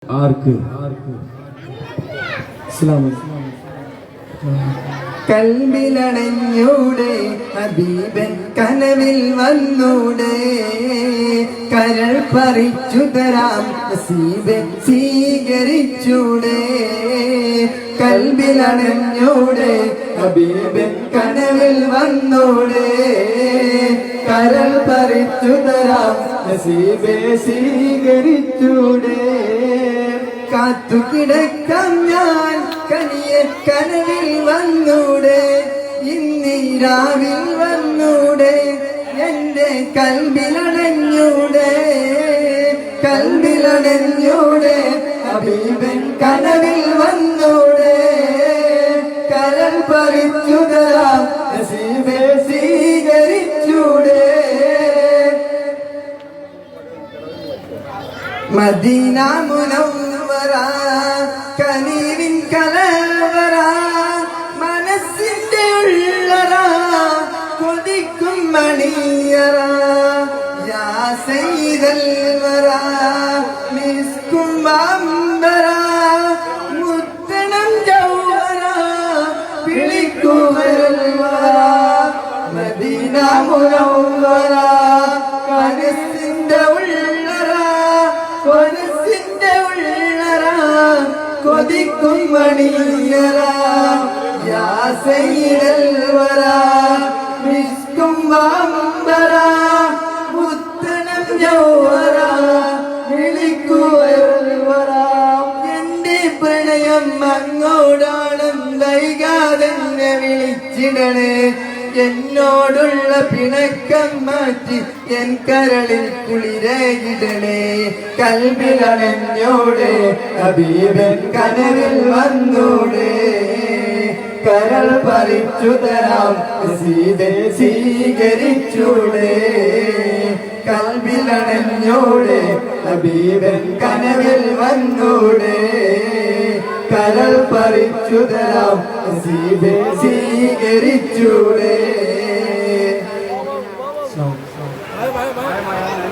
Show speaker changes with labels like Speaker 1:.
Speaker 1: ആർക്ക്
Speaker 2: കൽബിലണഞ്ഞൂടെ ഹബീബൻ കനവിൽ വന്നൂടെ കരൾ പറിച്ചു തരാം നസീബെ സ്വീകരിച്ചൂടെ കൽബിലണഞ്ഞൂടെ ഹബീബൻ കനവിൽ വന്നൂടെ കരൾ പറിച്ചു തരാം നസീബെ സ്വീകരിച്ചൂടെ കാത്തു കിടക്കാം ഞാൻ കനിയെ കനവിൽ വന്നൂടെ ഇന്നീരാവിൽ വന്നൂടെ എന്റെ കൽബിലണഞ്ഞൂടെ കൽബിലണഞ്ഞൂടെ ഹബീബൻ കനവിൽ വന്നൂടെ കരൾ പറിച്ചു തരാം നസീബെ സ്വീകരിച്ചൂടെ മദീന മുനവ്വറ കനീവിൻ കലവറ മനസ്സിന്റെ ഉള്ളറ കൊതിക്കും മണിയറ യാ സയ്യിദൽ വറ മിസ്കും അംബറ മുത്തനം ജൗഹറ പിളിക്കുവൽ വറ മദീന മുനവ്വറ മനസ്സിന്റെ ഉള്ളറ മനസ്സിന്റെ ഉള്ളറ കൊതിക്കും മണിയറ യാ സയ്യിദൽ വറ മിസ്കും അംബറ മുത്തനം ജൗഹറ വിളിക്കുവൽ വറ എന്റെ പ്രണയം അങ്ങോടാണ് വൈകാതെ വിളിച്ചിടണേ എന്നോടുള്ള പിണക്കം മാറ്റി എൻ കരളിൽ കുളിരേകിടണേ കൽബിലണഞ്ഞോടെ ഹബീബൻ കനവിൽ വന്നൂടെ കരൾ പറിച്ചു തരാം നസീബെ സ്വീകരിച്ചൂടെ കൽബിലണഞ്ഞോടെ ഹബീബൻ കനവിൽ വന്നൂടെ കരൾ പറിച്ചു തരാം നസീബെ സ്വീകരിച്ചൂടെ